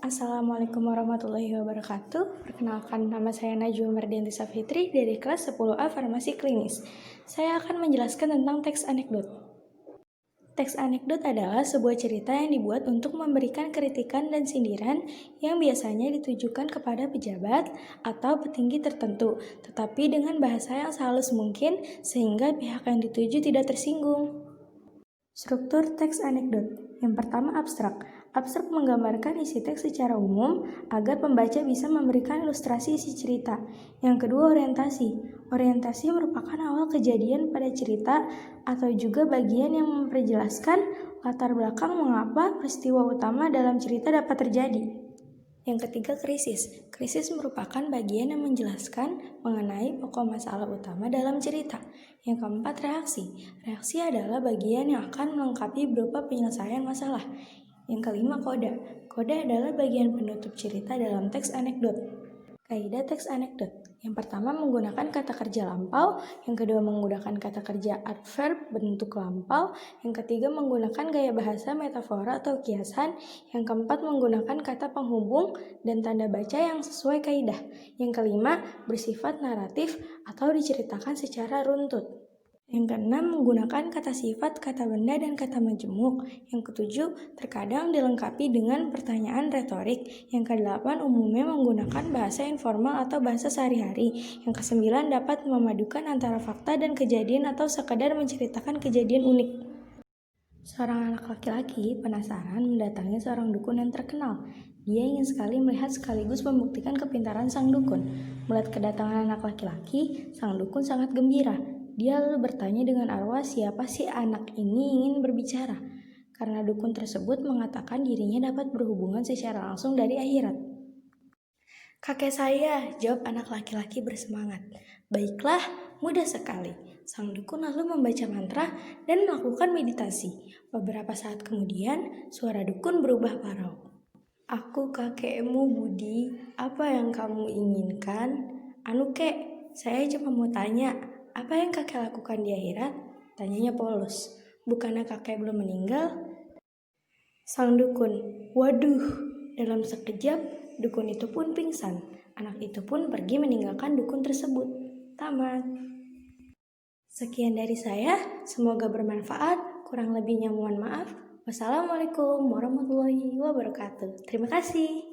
Assalamualaikum warahmatullahi wabarakatuh. Perkenalkan, nama saya Najwa Mardianti Safitri dari kelas 10A Farmasi Klinis. Saya akan menjelaskan tentang teks anekdot. Teks anekdot adalah sebuah cerita yang dibuat untuk memberikan kritikan dan sindiran yang biasanya ditujukan kepada pejabat atau petinggi tertentu, tetapi dengan bahasa yang sehalus mungkin sehingga pihak yang dituju tidak tersinggung. Struktur teks anekdot. Yang pertama, abstrak. Abstrak menggambarkan isi teks secara umum agar pembaca bisa memberikan ilustrasi isi cerita. Yang kedua, orientasi. Orientasi merupakan awal kejadian pada cerita atau juga bagian yang memperjelaskan latar belakang mengapa peristiwa utama dalam cerita dapat terjadi. Yang ketiga, krisis. Krisis merupakan bagian yang menjelaskan mengenai pokok masalah utama dalam cerita. Yang keempat, reaksi. Reaksi adalah bagian yang akan melengkapi berupa penyelesaian masalah. Yang kelima, koda. Koda adalah bagian penutup cerita dalam teks anekdot. Kaidah teks anekdot. Yang pertama, menggunakan kata kerja lampau. Yang kedua, menggunakan kata kerja adverb bentuk lampau. Yang ketiga, menggunakan gaya bahasa metafora atau kiasan. Yang keempat, menggunakan kata penghubung dan tanda baca yang sesuai kaidah. Yang kelima, bersifat naratif atau diceritakan secara runtut. Yang keenam, menggunakan kata sifat, kata benda, dan kata majemuk. Yang ketujuh, terkadang dilengkapi dengan pertanyaan retorik. Yang kedelapan, umumnya menggunakan bahasa informal atau bahasa sehari-hari. Yang kesembilan, dapat memadukan antara fakta dan kejadian atau sekadar menceritakan kejadian unik. Seorang anak laki-laki penasaran mendatangi seorang dukun yang terkenal. Dia ingin sekali melihat sekaligus membuktikan kepintaran sang dukun. Melihat kedatangan anak laki-laki, sang dukun sangat gembira. Dia lalu bertanya dengan arwah siapa sih anak ini ingin berbicara. Karena dukun tersebut mengatakan dirinya dapat berhubungan secara langsung dari akhirat. Kakek saya, jawab anak laki-laki bersemangat. Baiklah, mudah sekali. Sang dukun lalu membaca mantra dan melakukan meditasi. Beberapa saat kemudian, suara dukun berubah parau. Aku kakekmu Budi, apa yang kamu inginkan? Anu kek, saya cuma mau tanya, apa yang kakek lakukan di akhirat? Tanyanya polos. Bukannya kakek belum meninggal? Sang dukun, waduh, dalam sekejap dukun itu pun pingsan. Anak itu pun pergi meninggalkan dukun tersebut. Tamat. Sekian dari saya, semoga bermanfaat. Kurang lebihnya mohon maaf. Wassalamualaikum warahmatullahi wabarakatuh. Terima kasih.